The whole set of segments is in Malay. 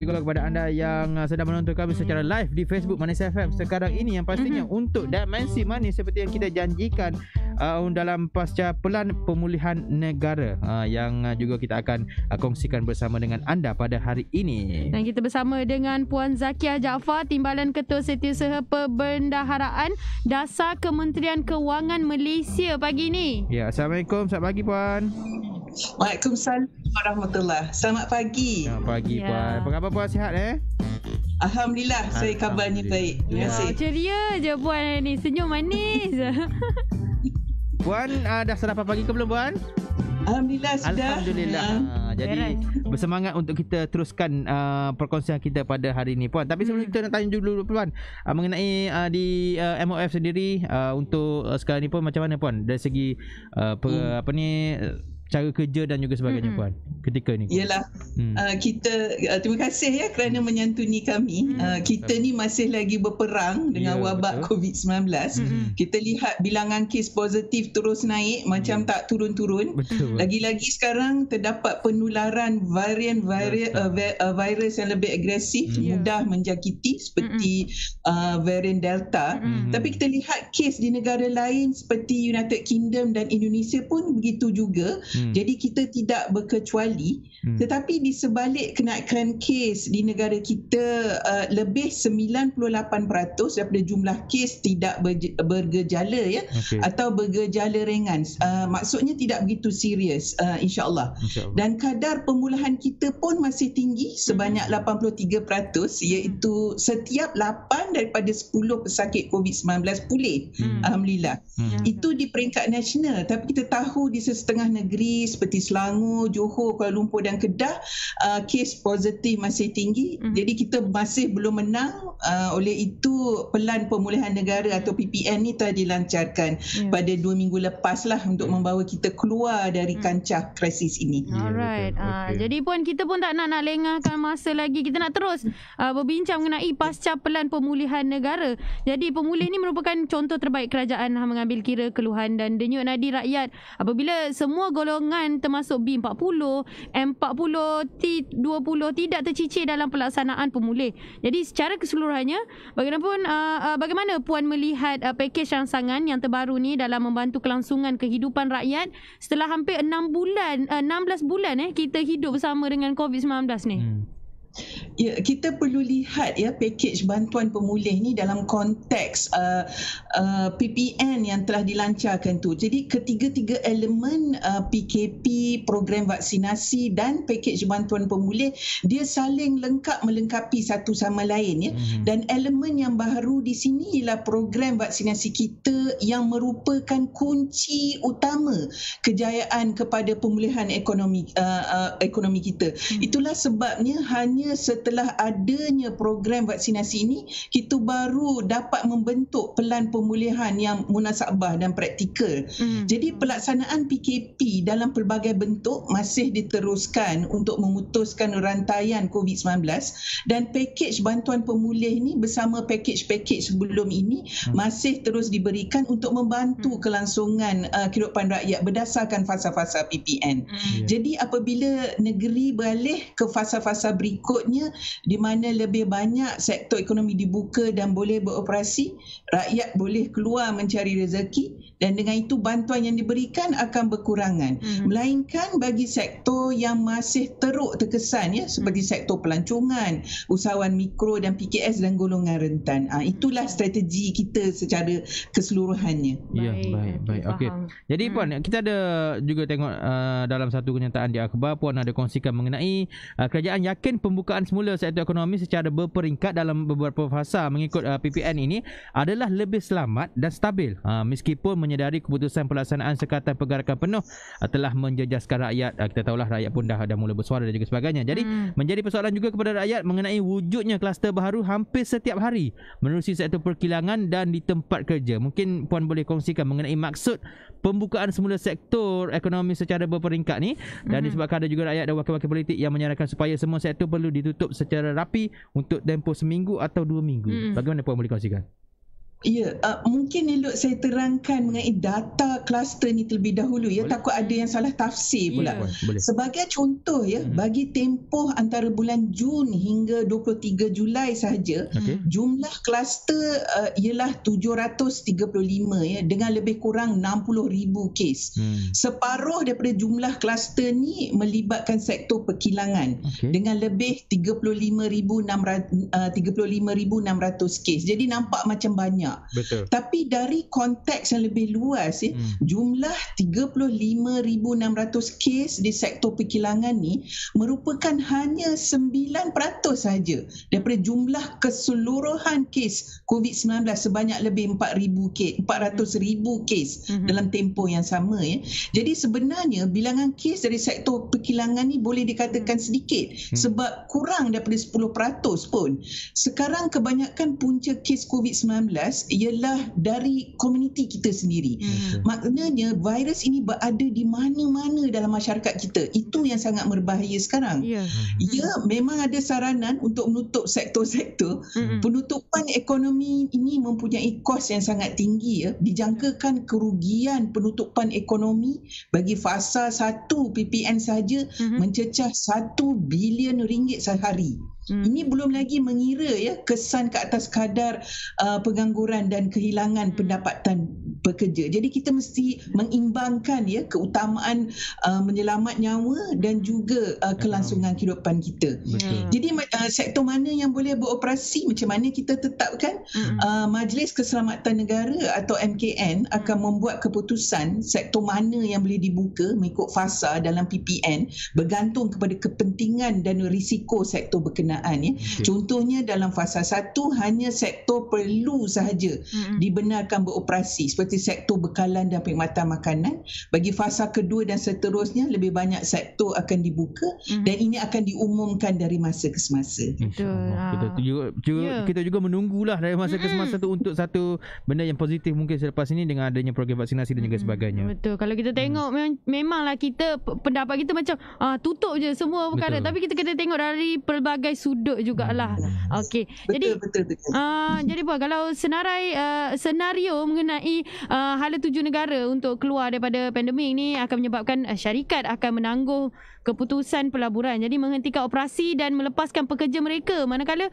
juga kepada anda yang sedang menonton kami secara live di Facebook Manis FM sekarang ini, yang pastinya untuk dimensi manis seperti yang kita janjikan dalam pasca pelan pemulihan negara yang juga kita akan kongsikan bersama dengan anda pada hari ini. Dan kita bersama dengan Puan Zakiah Jaafar, Timbalan Ketua Setiausaha Perbendaharaan Dasar Kementerian Kewangan Malaysia pagi ni. Ya, Assalamualaikum. Selamat pagi Puan. Waalaikumsalam warahmatullahi. Selamat pagi. Selamat pagi Puan. Apa khabar Puan, sihat Alhamdulillah, saya kabarnya baik. Terima kasih. Ceria je Puan ni, senyum manis. Puan dah sarapan pagi ke belum Puan? Alhamdulillah sudah. Alhamdulillah. Jadi bersemangat untuk kita teruskan perkongsian kita pada hari ini Puan. Tapi sebelum kita nak tanya dulu Puan mengenai di MOF sendiri untuk sekarang ni Puan, macam mana Puan dari segi cara kerja dan juga sebagainya Puan ketika ni? Yalah, kita terima kasih ya kerana menyantuni kami. Kita ni masih lagi berperang dengan wabak COVID-19. Kita lihat bilangan kes positif terus naik macam tak turun-turun. Lagi-lagi sekarang terdapat penularan varian virus yang lebih agresif, mudah menjangkiti seperti varian Delta. Tapi kita lihat kes di negara lain seperti United Kingdom dan Indonesia pun begitu juga. Jadi kita tidak berkecuali, tetapi di sebalik kenaikan kes di negara kita, lebih 98% daripada jumlah kes tidak bergejala atau bergejala ringan. Maksudnya tidak begitu serius, insya-Allah. Dan kadar pemulihan kita pun masih tinggi sebanyak 83%, iaitu setiap 8 daripada 10 pesakit COVID-19 pulih. Alhamdulillah. Itu di peringkat nasional, tapi kita tahu di setengah negeri seperti Selangor, Johor, Kuala Lumpur dan Kedah, kes positif masih tinggi. Jadi kita masih belum menang. Oleh itu pelan pemulihan negara atau PPN ni telah dilancarkan pada 2 minggu lepas lah untuk membawa kita keluar dari kancah krisis ini. Alright. Jadi Puan, kita pun tak nak lengahkan masa lagi. Kita nak terus berbincang mengenai pasca pelan pemulihan negara. Jadi pemulih ni merupakan contoh terbaik kerajaan mengambil kira keluhan dan denyut nadi rakyat apabila semua golongan termasuk B40, M40, T20 tidak tercicir dalam pelaksanaan pemulih. Jadi secara keseluruhannya, bagaimana Puan melihat pakej rangsangan yang terbaru ni dalam membantu kelangsungan kehidupan rakyat setelah hampir 16 bulan kita hidup bersama dengan COVID-19 ni? Ya, kita perlu lihat pakej bantuan pemulih ni dalam konteks PPN yang telah dilancarkan tu. Jadi ketiga-tiga elemen PKP, program vaksinasi dan pakej bantuan pemulih, dia saling melengkapi satu sama lain Dan elemen yang baru di sini ialah program vaksinasi kita yang merupakan kunci utama kejayaan kepada pemulihan ekonomi kita. Itulah sebabnya hanya setelah adanya program vaksinasi ini, kita baru dapat membentuk pelan pemulihan yang munasabah dan praktikal. Jadi pelaksanaan PKP dalam pelbagai bentuk masih diteruskan untuk memutuskan rantaian COVID-19, dan pakej bantuan pemulih ini bersama pakej-pakej sebelum ini masih terus diberikan untuk membantu kelangsungan kehidupan rakyat berdasarkan fasa-fasa PPN. Jadi apabila negeri beralih ke fasa-fasa berikutnya di mana lebih banyak sektor ekonomi dibuka dan boleh beroperasi, rakyat boleh keluar mencari rezeki, dan dengan itu bantuan yang diberikan akan berkurangan. Melainkan bagi sektor yang masih teruk terkesan seperti sektor pelancongan, usahawan mikro dan PKS dan golongan rentan. Itulah strategi kita secara keseluruhannya. Ya, baik. Okey. Jadi Puan, kita ada juga tengok dalam satu kenyataan di akhbar, Puan ada kongsikan mengenai kerajaan yakin pembukaan semula sektor ekonomi secara berperingkat dalam beberapa fasa mengikut PPN ini adalah lebih selamat dan stabil. Meskipun menyedari keputusan pelaksanaan sekatan pergerakan penuh telah menjejaskan rakyat. Kita tahulah rakyat pun dah mula bersuara dan juga sebagainya. Jadi menjadi persoalan juga kepada rakyat mengenai wujudnya kluster baru hampir setiap hari menerusi sektor perkilangan dan di tempat kerja. Mungkin Puan boleh kongsikan mengenai maksud pembukaan semula sektor ekonomi secara berperingkat ni, dan disebabkan ada juga rakyat dan wakil-wakil politik yang menyarankan supaya semua sektor perlu ditutup secara rapi untuk tempoh seminggu atau 2 minggu. Bagaimana Puan boleh kongsikan? Ya, mungkin elok saya terangkan mengenai data kluster ni terlebih dahulu ya. Boleh. Takut ada yang salah tafsir pula. Boleh. Sebagai contoh ya, bagi tempoh antara bulan Jun hingga 23 Julai sahaja, jumlah kluster ialah 735 ya, dengan lebih kurang 60,000 kes. Separuh daripada jumlah kluster ni melibatkan sektor perkilangan dengan lebih 35,600 kes. Jadi nampak macam banyak. Betul. Tapi dari konteks yang lebih luas ya, jumlah 35,600 kes di sektor perkilangan ni merupakan hanya 9% sahaja daripada jumlah keseluruhan kes COVID-19 sebanyak lebih 400,000 kes dalam tempoh yang sama ya. Jadi sebenarnya bilangan kes dari sektor perkilangan ni boleh dikatakan sedikit sebab kurang daripada 10% pun. Sekarang kebanyakan punca kes COVID-19 ialah dari komuniti kita sendiri. Maknanya virus ini berada di mana-mana dalam masyarakat kita. Itu yang sangat berbahaya sekarang. Ya, memang ada saranan untuk menutup sektor-sektor. Penutupan ekonomi ini mempunyai kos yang sangat tinggi ya. Dijangkakan kerugian penutupan ekonomi bagi fasa 1 PPN saja mencecah 1 bilion ringgit sehari. Ini belum lagi mengira ya kesan ke atas kadar pengangguran dan kehilangan pendapatan pekerja. Jadi kita mesti mengimbangkan ya keutamaan menyelamat nyawa dan juga kelangsungan kehidupan kita. Jadi sektor mana yang boleh beroperasi, macam mana kita tetapkan? Majlis Keselamatan Negara atau MKN akan membuat keputusan sektor mana yang boleh dibuka mengikut fasa dalam PPN bergantung kepada kepentingan dan risiko sektor berkenaan ya. Contohnya dalam fasa 1 hanya sektor perlu sahaja dibenarkan beroperasi seperti sektor bekalan dan perkhidmatan makanan. Bagi fasa kedua dan seterusnya lebih banyak sektor akan dibuka dan ini akan diumumkan dari masa ke semasa. Betul. Kita juga menunggulah dari masa ke semasa tu untuk satu benda yang positif mungkin selepas ini dengan adanya program vaksinasi dan juga sebagainya. Betul. Kalau kita tengok memanglah kita pendapat kita macam tutup je semua perkara, tapi kita kena tengok dari pelbagai sudut jugalah. Okey. Jadi betul. Jadi Puan, kalau senario mengenai hala tuju negara untuk keluar daripada pandemik ni akan menyebabkan syarikat akan menangguh keputusan pelaburan. Jadi menghentikan operasi dan melepaskan pekerja mereka. Manakala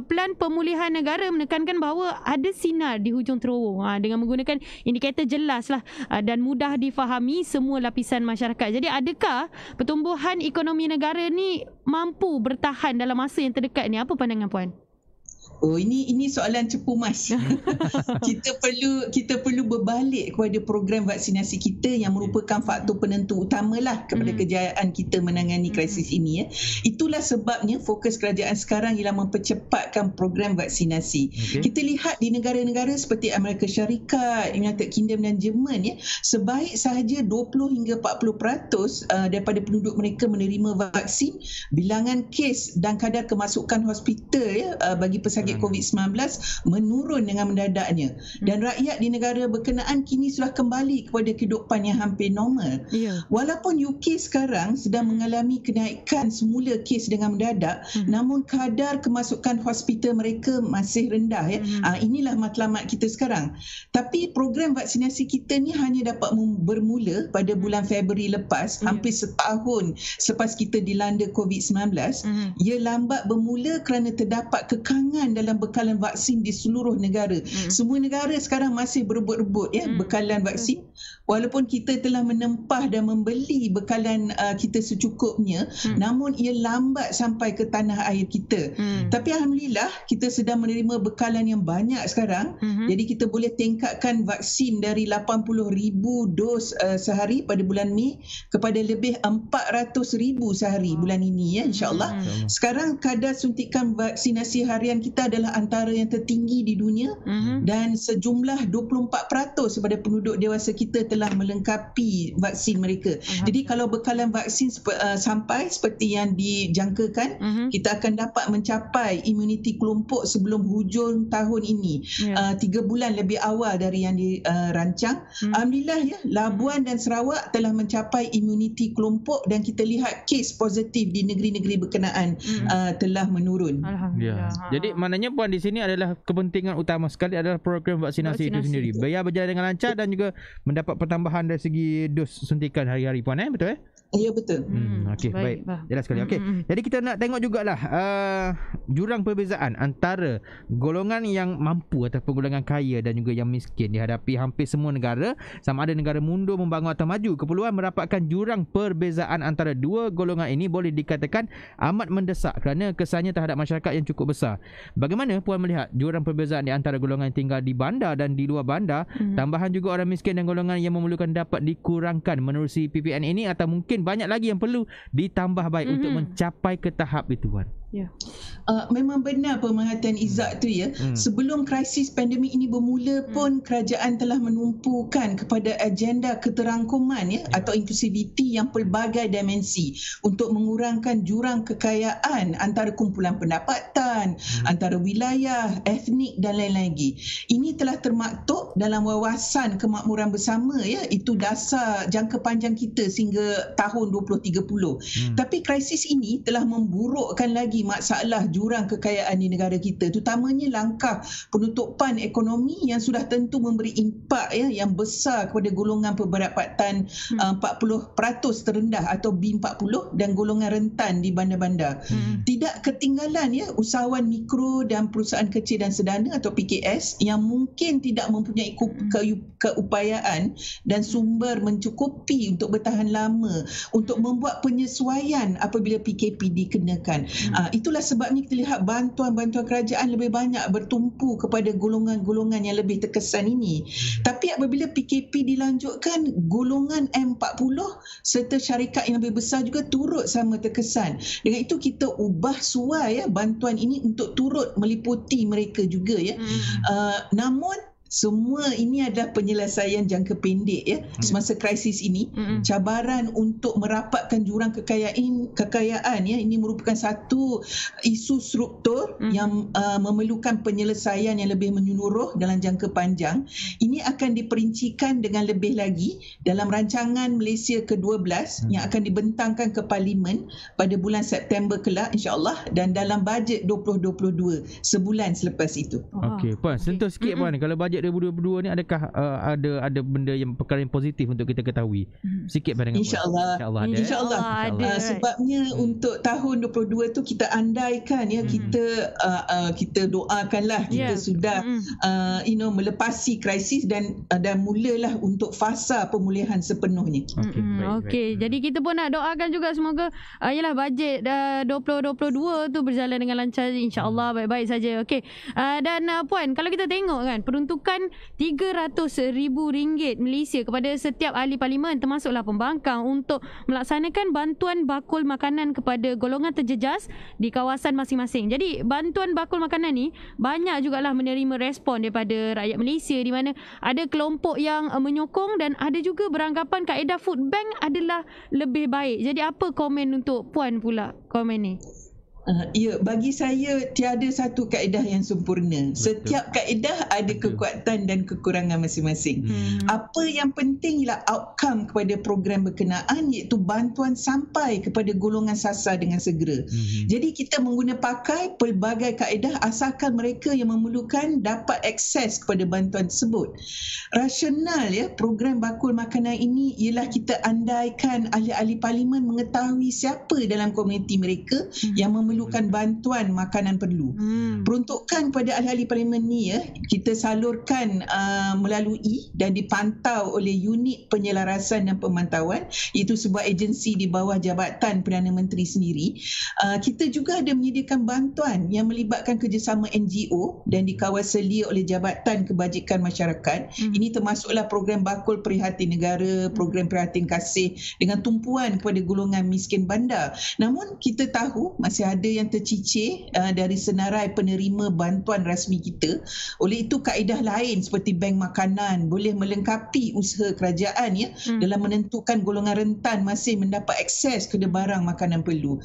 Pelan Pemulihan Negara menekankan bahawa ada sinar di hujung terowong dengan menggunakan indikator jelaslah dan mudah difahami semua lapisan masyarakat. Jadi adakah pertumbuhan ekonomi negara ni mampu bertahan dalam masa yang terdekat ni? Apa pandangan Puan? Oh, ini soalan cepu mas. kita perlu berbalik kepada program vaksinasi kita yang merupakan faktor penentu utamalah kepada kejayaan kita menangani krisis ini ya. Itulah sebabnya fokus kerajaan sekarang ialah mempercepatkan program vaksinasi. Kita lihat di negara-negara seperti Amerika Syarikat, United Kingdom dan Jerman ya, sebaik sahaja 20 hingga 40% daripada penduduk mereka menerima vaksin, bilangan kes dan kadar kemasukan hospital ya bagi pesakit COVID-19 menurun dengan mendadaknya dan rakyat di negara berkenaan kini sudah kembali kepada kehidupan yang hampir normal. Walaupun UK sekarang sedang mengalami kenaikan semula kes dengan mendadak, namun kadar kemasukan hospital mereka masih rendah ya. Inilah matlamat kita sekarang. Tapi program vaksinasi kita ni hanya dapat bermula pada bulan Februari lepas, hampir setahun selepas kita dilanda COVID-19. Ia lambat bermula kerana terdapat kekangan dalam bekalan vaksin di seluruh negara. Semua negara sekarang masih berebut-rebut ya bekalan vaksin. Walaupun kita telah menempah dan membeli bekalan kita secukupnya, namun ia lambat sampai ke tanah air kita. Tapi alhamdulillah kita sedang menerima bekalan yang banyak sekarang. Jadi kita boleh tingkatkan vaksin dari 80,000 dos sehari pada bulan Mei kepada lebih 400,000 sehari bulan ini ya, insya-Allah. Sekarang kadar suntikan vaksinasi harian kita adalah antara yang tertinggi di dunia dan sejumlah 24% daripada penduduk dewasa kita telah melengkapi vaksin mereka. Jadi kalau bekalan vaksin sampai seperti yang dijangkakan, kita akan dapat mencapai imuniti kelompok sebelum hujung tahun ini. 3 bulan lebih awal dari yang dirancang. Alhamdulillah ya, Labuan dan Sarawak telah mencapai imuniti kelompok dan kita lihat kes positif di negeri-negeri berkenaan telah menurun. Alhamdulillah. Jadi maknanya puan di sini adalah kepentingan utama sekali adalah program vaksinasi itu sendiri. Biar berjalan dengan lancar dan juga mendapat pertambahan dari segi dos suntikan hari-hari puan, betul Ya, betul. Okey, baik. Jelas sekali. Okey. Jadi kita nak tengok jugalah jurang perbezaan antara golongan yang mampu ataupun golongan kaya dan juga yang miskin dihadapi hampir semua negara, sama ada negara mundur, membangun atau maju. Keperluan merapatkan jurang perbezaan antara dua golongan ini boleh dikatakan amat mendesak kerana kesannya terhadap masyarakat yang cukup besar. Bagaimana puan melihat jurang perbezaan di antara golongan yang tinggal di bandar dan di luar bandar, tambahan juga orang miskin dan golongan yang memerlukan dapat dikurangkan menerusi PPN ini, atau mungkin banyak lagi yang perlu ditambah baik untuk mencapai ke tahap itu puan? Ya. Memang benar pemerhatian Izzat tu ya. Sebelum krisis pandemik ini bermula pun kerajaan telah menumpukan kepada agenda keterangkuman ya atau inklusiviti yang pelbagai dimensi untuk mengurangkan jurang kekayaan antara kumpulan pendapatan, antara wilayah, etnik dan lain-lain lagi. Ini telah termaktub dalam wawasan kemakmuran bersama ya, itu dasar jangka panjang kita sehingga tahun 2030. Tapi krisis ini telah memburukkan lagi masalah jurang kekayaan di negara kita, terutamanya langkah penutupan ekonomi yang sudah tentu memberi impak ya yang besar kepada golongan pendapatan 40% terendah atau B40 dan golongan rentan di bandar-bandar. Tidak ketinggalan ya usahawan mikro dan perusahaan kecil dan sederhana atau PKS yang mungkin tidak mempunyai keupayaan dan sumber mencukupi untuk bertahan lama untuk membuat penyesuaian apabila PKP dikenakan. Itulah sebabnya kita lihat bantuan-bantuan kerajaan lebih banyak bertumpu kepada golongan-golongan yang lebih terkesan ini. Tapi apabila PKP dilanjutkan, golongan M40 serta syarikat yang lebih besar juga turut sama terkesan. Dengan itu kita ubah suai ya bantuan ini untuk turut meliputi mereka juga ya. Namun semua ini adalah penyelesaian jangka pendek ya semasa krisis ini. Cabaran untuk merapatkan jurang kekayaan ya, ini merupakan satu isu struktur yang memerlukan penyelesaian yang lebih menyeluruh dalam jangka panjang. Ini akan diperincikan dengan lebih lagi dalam rancangan Malaysia ke-12 yang akan dibentangkan ke Parlimen pada bulan September kelak insya-Allah, dan dalam bajet 2022 sebulan selepas itu. Okey, puan sentuh sikit puan, kalau bajet 2022 ni adakah ada benda yang perkara yang positif untuk kita ketahui? Sikit pandangan. InsyaAllah ada. Sebabnya untuk tahun 22 tu kita andaikan ya, kita doakanlah kita sudah melepasi krisis dan mulalah untuk fasa pemulihan sepenuhnya. Okey, jadi kita pun nak doakan juga semoga yalah bajet 2022 tu berjalan dengan lancar insya-Allah, baik-baik saja. Okey. Dan puan, kalau kita tengok kan peruntukan RM100,000 Malaysia kepada setiap ahli parlimen termasuklah pembangkang untuk melaksanakan bantuan bakul makanan kepada golongan terjejas di kawasan masing-masing. Jadi bantuan bakul makanan ni banyak jugalah menerima respon daripada rakyat Malaysia, di mana ada kelompok yang menyokong dan ada juga beranggapan kaedah food bank adalah lebih baik. Jadi apa komen untuk puan pula komen ni? Ya, bagi saya tiada satu kaedah yang sempurna. Setiap kaedah ada kekuatan dan kekurangan masing-masing. Apa yang penting ialah outcome kepada program berkenaan, iaitu bantuan sampai kepada golongan sasar dengan segera. Jadi kita pakai pelbagai kaedah asalkan mereka yang memerlukan dapat akses kepada bantuan tersebut. Rasional ya program bakul makanan ini ialah kita andaikan ahli-ahli parlimen mengetahui siapa dalam komuniti mereka yang memerlukan bantuan makanan perlu. Peruntukan pada ahli-ahli parlimen ni ya, kita salurkan melalui dan dipantau oleh unit penyelarasan dan pemantauan, iaitu sebuah agensi di bawah Jabatan Perdana Menteri sendiri. Kita juga ada menyediakan bantuan yang melibatkan kerjasama NGO dan dikawasali oleh Jabatan Kebajikan Masyarakat. Ini termasuklah program bakul prihatin negara, program prihatin kasih dengan tumpuan kepada golongan miskin bandar. Namun kita tahu masih ada ada yang tercicir dari senarai penerima bantuan rasmi kita. Oleh itu kaedah lain seperti bank makanan boleh melengkapi usaha kerajaan dalam menentukan golongan rentan masih mendapat akses kepada barang makanan perlu.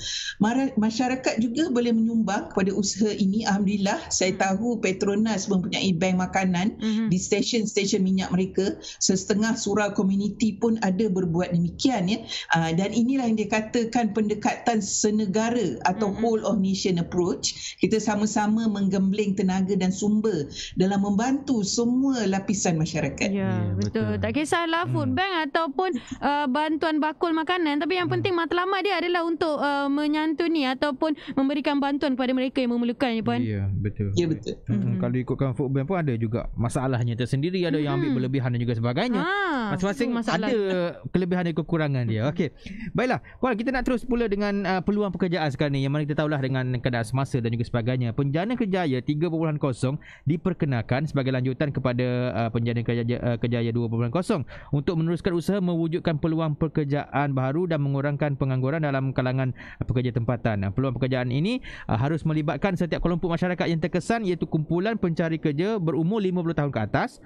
Masyarakat juga boleh menyumbang kepada usaha ini. Alhamdulillah saya tahu Petronas mempunyai bank makanan di stesen-stesen minyak mereka. Setengah surau komuniti pun ada berbuat demikian dan inilah yang dikatakan pendekatan senegara atau whole of nation approach. Kita sama-sama menggembling tenaga dan sumber dalam membantu semua lapisan masyarakat. Ya, betul. Tak kisahlah food bank ataupun bantuan bakul makanan, tapi yang penting matlamat dia adalah untuk menyantuni ataupun memberikan bantuan kepada mereka yang memerlukannya, Puan. Ya, betul. Ya, betul. Kalau ikutkan food bank pun ada juga masalahnya tersendiri, ada yang ambil berlebihan dan juga sebagainya. Masing-masing ada kelebihan dan kekurangan dia. Okey. Baiklah, Puan, kita nak terus pula dengan peluang pekerjaan sekarang ni, yang mana kita tahulah dengan keadaan semasa dan juga sebagainya. Penjana Kerjaya 3.0 diperkenalkan sebagai lanjutan kepada Penjana Kerjaya 2.0 untuk meneruskan usaha mewujudkan peluang pekerjaan baru dan mengurangkan pengangguran dalam kalangan pekerja tempatan. Peluang pekerjaan ini harus melibatkan setiap kelompok masyarakat yang terkesan, iaitu kumpulan pencari kerja berumur 50 tahun ke atas,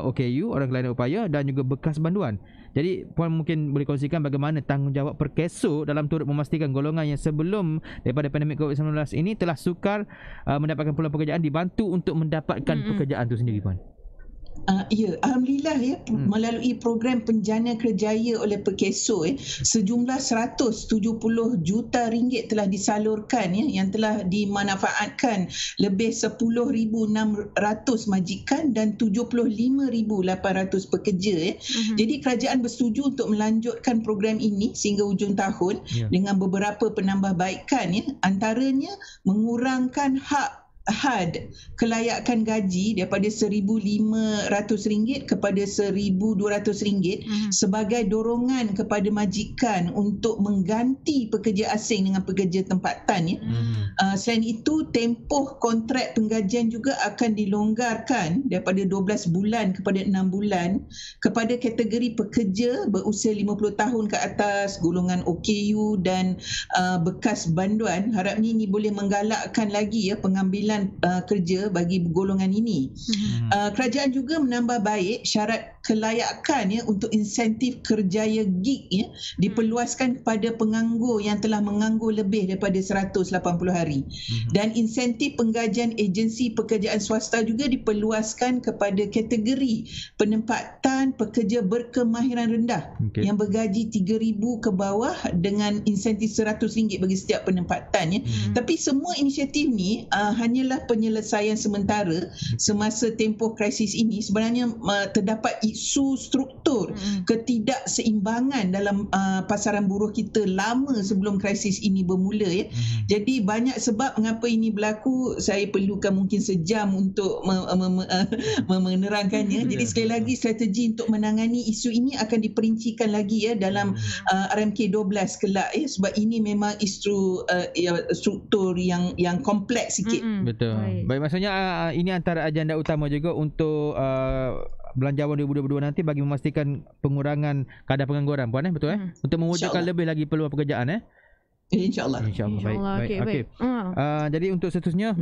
OKU, orang kelainan upaya, dan juga bekas banduan. Jadi Puan mungkin boleh kongsikan bagaimana tanggungjawab Perkeso dalam turut memastikan golongan yang sebelum daripada pandemik COVID-19 ini telah sukar mendapatkan peluang pekerjaan dibantu untuk mendapatkan pekerjaan itu sendiri, Puan. Ya, Alhamdulillah melalui program Penjana Kerjaya oleh Perkeso sejumlah 170 juta ringgit telah disalurkan yang telah dimanfaatkan lebih 10,600 majikan dan 75,800 pekerja. Jadi kerajaan bersetuju untuk melanjutkan program ini sehingga hujung tahun dengan beberapa penambahbaikan antaranya mengurangkan had kelayakan gaji daripada RM1,500 kepada RM1,200 sebagai dorongan kepada majikan untuk mengganti pekerja asing dengan pekerja tempatan. Selain itu, tempoh kontrak penggajian juga akan dilonggarkan daripada 12 bulan kepada 6 bulan kepada kategori pekerja berusia 50 tahun ke atas, golongan OKU dan bekas banduan. Harapnya ini boleh menggalakkan lagi pengambilan kerja bagi golongan ini. Kerajaan juga menambah baik syarat kelayakan untuk insentif kerjaya gig diperluaskan kepada penganggur yang telah menganggur lebih daripada 180 hari. Dan insentif penggajian agensi pekerjaan swasta juga diperluaskan kepada kategori penempatan pekerja berkemahiran rendah yang bergaji RM3,000 ke bawah dengan insentif RM100 bagi setiap penempatan. Tapi semua inisiatif ni hanyalah penyelesaian sementara semasa tempoh krisis ini. Sebenarnya terdapat isu struktur ketidakseimbangan dalam pasaran buruh kita lama sebelum krisis ini bermula. Jadi banyak sebab mengapa ini berlaku. Saya perlukan mungkin sejam untuk menerangkannya. Jadi sekali lagi, strategi untuk menangani isu ini akan diperincikan lagi dalam RMK 12 kelak sebab ini memang isu struktur yang kompleks sikit. Betul. Baik, maksudnya ini antara agenda utama juga untuk Belanjawan 2022 nanti bagi memastikan pengurangan kadar pengangguran, Puan, betul untuk mewujudkan lebih lagi peluang pekerjaan InsyaAllah. Baik. Okey. Jadi untuk seterusnya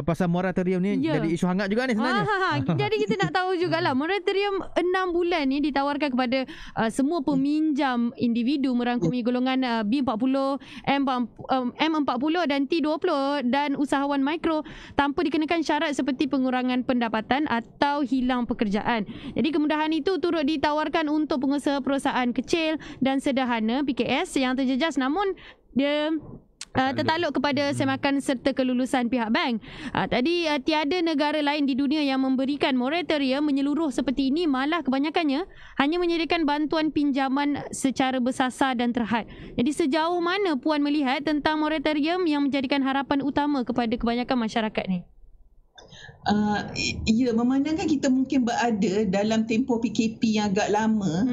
pasal moratorium ni jadi isu hangat juga ni sebenarnya. Jadi kita nak tahu jugalah moratorium 6 bulan ni ditawarkan kepada semua peminjam individu merangkumi golongan B40, M40 dan T20 dan usahawan mikro tanpa dikenakan syarat seperti pengurangan pendapatan atau hilang pekerjaan. Jadi kemudahan itu turut ditawarkan untuk pengusaha perusahaan kecil dan sederhana PKS yang terjejas, namun dia tertakluk kepada semakan serta kelulusan pihak bank. Tadi tiada negara lain di dunia yang memberikan moratorium menyeluruh seperti ini, malah kebanyakannya hanya menyediakan bantuan pinjaman secara bersasar dan terhad. Jadi sejauh mana Puan melihat tentang moratorium yang menjadikan harapan utama kepada kebanyakan masyarakat ni? Memandangkan kita mungkin berada dalam tempoh PKP yang agak lama,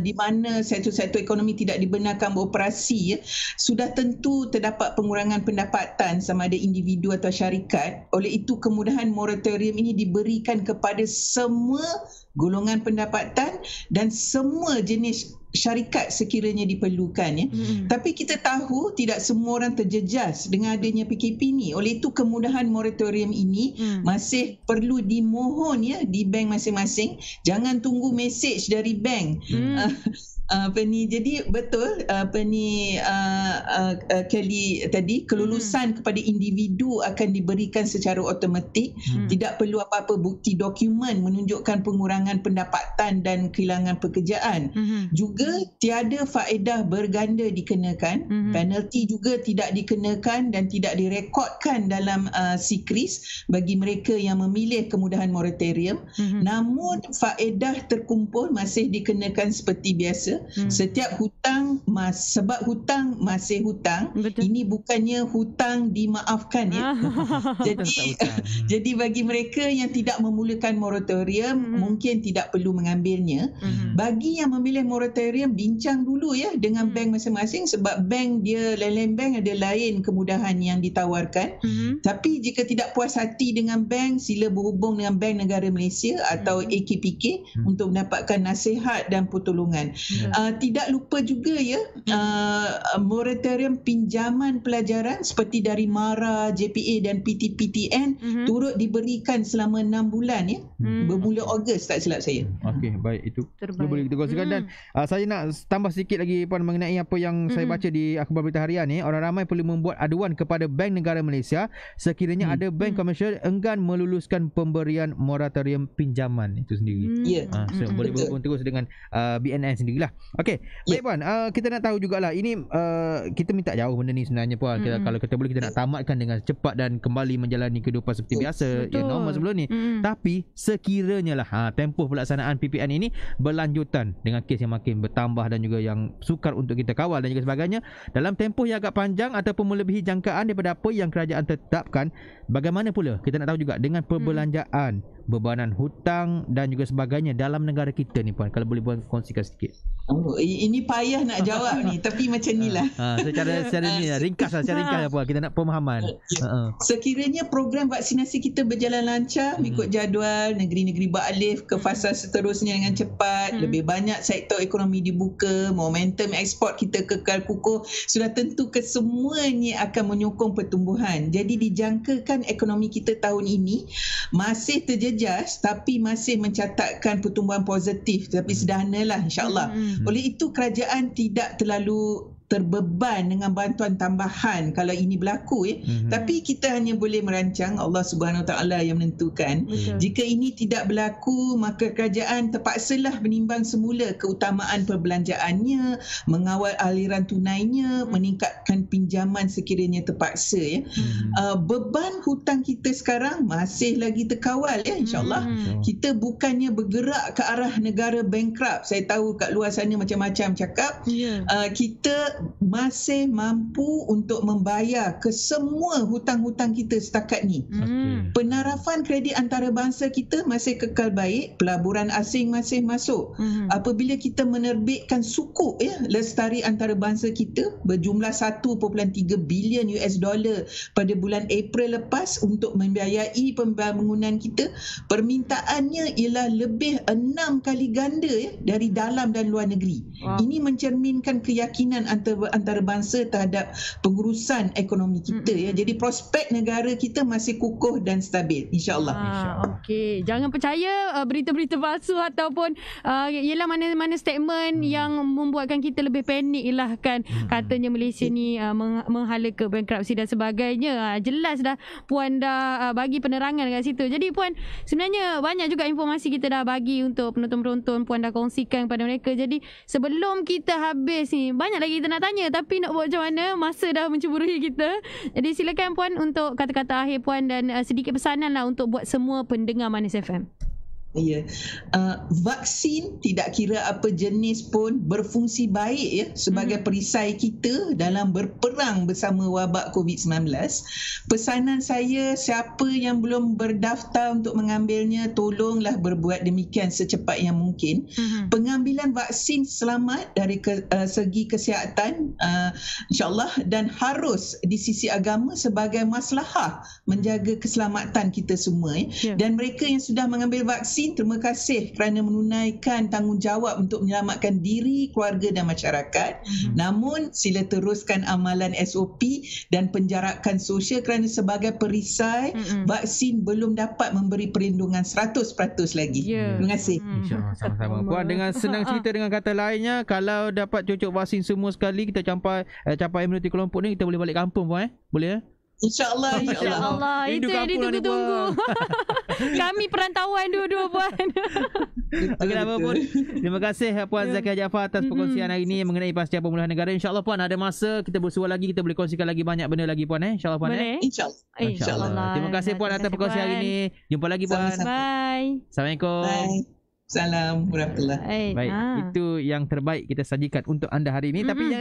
di mana sektor-sektor ekonomi tidak dibenarkan beroperasi, sudah tentu terdapat pengurangan pendapatan sama ada individu atau syarikat. Oleh itu kemudahan moratorium ini diberikan kepada semua golongan pendapatan dan semua jenis syarikat sekiranya diperlukan ya. Tapi kita tahu tidak semua orang terjejas dengan adanya PKP ni. Oleh itu kemudahan moratorium ini masih perlu dimohon ya di bank masing-masing. Jangan tunggu mesej dari bank. Jadi betul Kelly tadi, kelulusan kepada individu akan diberikan secara automatik. Tidak perlu apa-apa bukti dokumen menunjukkan pengurangan pendapatan dan kehilangan pekerjaan. Juga tiada faedah berganda dikenakan, penalti juga tidak dikenakan dan tidak direkodkan dalam SIKRIS bagi mereka yang memilih kemudahan moratorium. Namun faedah terkumpul masih dikenakan seperti biasa. Setiap hutang sebab hutang masih hutang. Betul. Ini bukannya hutang dimaafkan ya. Jadi bagi mereka yang tidak memulakan moratorium mungkin tidak perlu mengambilnya. Bagi yang memilih moratorium, bincang dulu ya dengan bank masing-masing, sebab bank dia, lain-lain bank ada lain kemudahan yang ditawarkan. Tapi jika tidak puas hati dengan bank, sila berhubung dengan Bank Negara Malaysia atau AKPK untuk mendapatkan nasihat dan pertolongan. Tidak lupa juga ya moratorium pinjaman pelajaran seperti dari MARA, JPA dan PTPTN turut diberikan selama 6 bulan ya. Bermula Ogos tak silap saya. Okey, baik, itu boleh kita kongsikan. Dan saya nak tambah sikit lagi Puan mengenai apa yang saya baca di akhbar berita harian ni. Orang ramai perlu membuat aduan kepada Bank Negara Malaysia sekiranya ada bank komersial enggan meluluskan pemberian moratorium pinjaman itu sendiri. So boleh berhubung terus dengan BNN sendirilah. Okey, baik Puan, kita nak tahu jugalah ini kita minta jauh benda ni sebenarnya Puan. Kalau kita boleh, kita nak tamatkan dengan cepat dan kembali menjalani kehidupan seperti biasa yang normal sebelum ni. Tapi sekiranya lah tempoh pelaksanaan PPN ini berlanjutan dengan kes yang makin bertambah dan juga yang sukar untuk kita kawal dan juga sebagainya, dalam tempoh yang agak panjang ataupun melebihi jangkaan daripada apa yang kerajaan tetapkan, bagaimana pula kita nak tahu juga dengan perbelanjaan, bebanan hutang dan juga sebagainya dalam negara kita ni Puan, kalau boleh Puan kongsikan sikit. Ini payah nak jawab ni, tapi macam nilah. Secara ni ringkas Puan, kita nak pemahaman. Sekiranya program vaksinasi kita berjalan lancar mengikut jadual, negeri-negeri beralih ke fasa seterusnya dengan cepat, lebih banyak sektor ekonomi dibuka, momentum ekspor kita kekal kukuh, sudah tentu kesemuanya akan menyokong pertumbuhan. Jadi dijangkakan ekonomi kita tahun ini masih terjejas tapi masih mencatatkan pertumbuhan positif, tapi sederhanalah insya-Allah. Oleh itu kerajaan tidak terlalu terbeban dengan bantuan tambahan kalau ini berlaku ya. Tapi kita hanya boleh merancang, Allah Subhanahu Wa Taala yang menentukan. Jika ini tidak berlaku, maka kerajaan terpaksalah menimbang semula keutamaan perbelanjaannya, mengawal aliran tunainya, meningkatkan pinjaman sekiranya terpaksa ya. Beban hutang kita sekarang masih lagi terkawal ya, insya-Allah. Kita bukannya bergerak ke arah negara bankrupt. Saya tahu kat luar sana macam-macam cakap. Kita masih mampu untuk membayar ke semua hutang-hutang kita setakat ni. Penarafan kredit antarabangsa kita masih kekal baik, pelaburan asing masih masuk. Apabila kita menerbitkan sukuk ya, lestari antarabangsa kita berjumlah 1.3 bilion US dollar pada bulan April lepas untuk membiayai pembangunan kita, permintaannya ialah lebih 6 kali ganda ya, dari dalam dan luar negeri. Ini mencerminkan keyakinan antarabangsa terhadap pengurusan ekonomi kita ya. Jadi prospek negara kita masih kukuh dan stabil, insya-Allah. Okey, jangan percaya berita-berita palsu ataupun ialah mana-mana statement yang membuatkan kita lebih panik lah kan. Katanya Malaysia ni menghala ke bankruptcy dan sebagainya. Jelas dah Puan dah bagi penerangan kat situ. Jadi Puan, sebenarnya banyak juga informasi kita dah bagi untuk penonton-penonton, Puan dah kongsikan kepada mereka. Jadi sebelum kita habis ni, banyak lagi kita nak tanya, tapi nak buat macam mana, masa dah menceburui kita. Jadi silakan Puan untuk kata-kata akhir Puan dan sedikit pesanan lah untuk buat semua pendengar Manis FM. Ya, vaksin tidak kira apa jenis pun berfungsi baik ya sebagai perisai kita dalam berperang bersama wabak COVID-19. Pesanan saya, siapa yang belum berdaftar untuk mengambilnya, tolonglah berbuat demikian secepat yang mungkin. Pengambilan vaksin selamat dari segi kesihatan insya-Allah, dan harus di sisi agama sebagai maslahah menjaga keselamatan kita semua ya. Dan mereka yang sudah mengambil vaksin, vaksin. Terima kasih kerana menunaikan tanggungjawab untuk menyelamatkan diri, keluarga dan masyarakat. Namun sila teruskan amalan SOP dan penjarakan sosial kerana sebagai perisai vaksin belum dapat memberi perlindungan 100% lagi. Terima kasih. InsyaAllah, sama-sama. Puan, dengan senang cerita dengan kata lainnya, kalau dapat cucuk vaksin semua sekali, kita capai imuniti kelompok ni, kita boleh balik kampung, Puan. Boleh? InsyaAllah. InsyaAllah. Itu yang ditunggu-tunggu. Kami perantauan dua-dua, Puan. Okey, apa pun. Terima kasih Puan Zakia Jaafar atas perkongsian hari ini mengenai pasca pemulihan negara. InsyaAllah Puan, ada masa kita bersua lagi, kita boleh kongsikan lagi banyak benda lagi Puan. InsyaAllah Puan. Boleh. InsyaAllah. Terima kasih Puan atas perkongsian hari ini. Jumpa lagi Puan. Bye. Assalamualaikum. Bye. Salam warahmatullahi. Baik, itu yang terbaik kita sajikan untuk anda hari ini. Tapi